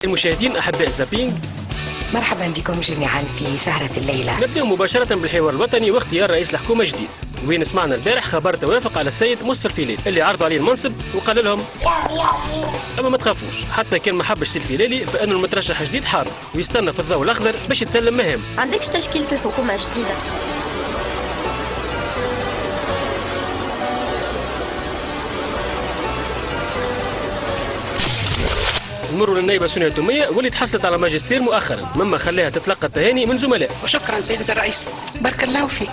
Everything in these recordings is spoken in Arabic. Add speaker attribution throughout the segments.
Speaker 1: المشاهدين أحباء زابينج،
Speaker 2: مرحبا بكم جميعا في سهرة الليلة.
Speaker 1: نبدأ مباشرة بالحوار الوطني واختيار رئيس الحكومة جديد، وين سمعنا البارح خبر توافق على السيد مصطفى الفيلالي اللي عرضوا عليه المنصب وقال لهم أما ما تخافوش، حتى كان ما حبش الفيلالي فإنه المترشح جديد حاضر ويستنى في الضوء الأخضر باش يتسلم مهام.
Speaker 3: عندكش تشكيلة الحكومة جديدة؟
Speaker 1: نمروا للنائبة سونيا تومية واللي تحصلت على ماجستير مؤخرا مما خلاها تتلقى التهاني من زملاء.
Speaker 2: وشكرا سيدة الرئيس، بارك الله فيك.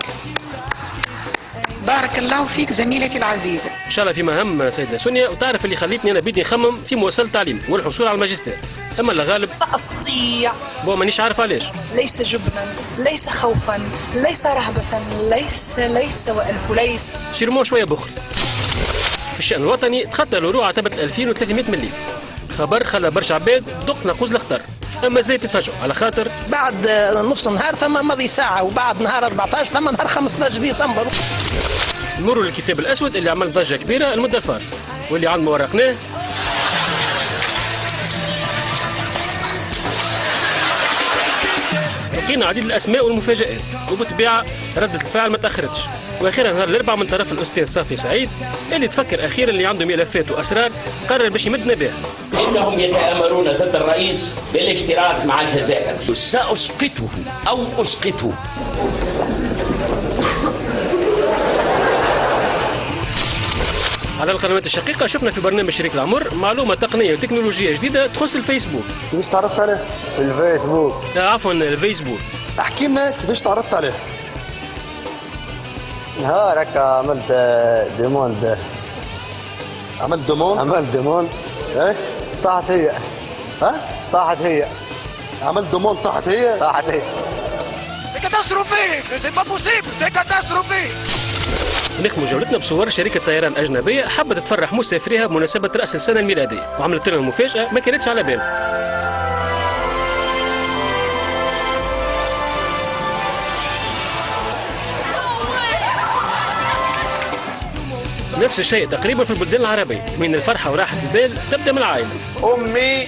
Speaker 2: بارك الله فيك زميلتي العزيزة.
Speaker 1: إن شاء الله في مهم سيدة سونيا، وتعرف اللي خليتني أنا بدي نخمم في مواصلة التعليم والحصول على الماجستير، أما اللي غالب
Speaker 4: لا أستطيع.
Speaker 1: مانيش عارف علاش.
Speaker 4: ليس جبنا، ليس خوفا، ليس رهبة، ليس وألف ليس.
Speaker 1: سيرمون شوية بخل. في الشأن الوطني تخطى الورو عتبة 2300 مليون. خبر خلى برشا عباد دق ناقوس الخطر، اما زي تتفاجئوا على خاطر
Speaker 5: بعد نص نهار ثم مضي ساعه، وبعد نهار 14 ثم نهار 15 ديسمبر.
Speaker 1: نمروا للكتاب الاسود اللي عمل ضجه كبيره المده الفارغه واللي عندما ورقناه لقينا عديد الاسماء والمفاجآت، وبالطبيعه ردة الفعل ما تاخرتش، واخيرا نهار الاربعاء من طرف الاستاذ صافي سعيد اللي تفكر اخيرا اللي عنده ملفات واسرار قرر باش يمدنا بها.
Speaker 6: انهم يتآمرون ضد الرئيس بالاشتراك مع الجزائر.
Speaker 7: سأسقطه او اسقطه.
Speaker 1: على القنوات الشقيقة شفنا في برنامج شريك العمر معلومة تقنية وتكنولوجية جديدة تخص الفيسبوك.
Speaker 8: كيفاش تعرفت عليه؟ الفيسبوك.
Speaker 1: عفوا الفيسبوك.
Speaker 8: احكي لنا كيفاش تعرفت عليه؟
Speaker 9: نهار هكا عملت ديموند.
Speaker 8: عملت دوموند؟ ايه؟
Speaker 9: طاحت هي.
Speaker 8: ها؟
Speaker 9: طاحت هي.
Speaker 8: عملت دوموند طاحت هي؟
Speaker 9: طاحت هي.
Speaker 5: سي كاتاستروفيك، سي با بوسيبل، سي كاتاستروفيك.
Speaker 1: نختم جولتنا بصور شركة طيران أجنبية حبت تفرح مسافريها بمناسبة رأس السنة الميلادية، وعملت لهم مفاجأة ما كانتش على بالهم. نفس الشيء تقريبا في البلدان العربية، من الفرحة وراحة البال تبدأ من العائلة.
Speaker 10: أمي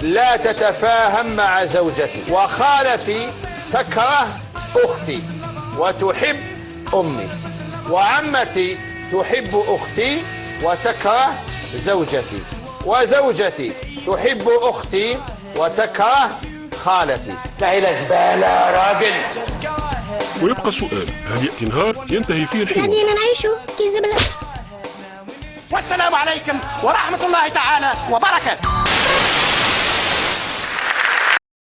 Speaker 10: لا تتفاهم مع زوجتي، وخالتي تكره أختي وتحب أمي، وعمتي تحب أختي وتكره زوجتي، وزوجتي تحب أختي وتكره خالتي.
Speaker 6: فعل زبالة يا راجل.
Speaker 11: ويبقى السؤال، هل يأتي نهار ينتهي فيه الحوار؟
Speaker 3: خلينا نعيشوا في زبلة.
Speaker 5: والسلام عليكم ورحمة الله تعالى وبركاته.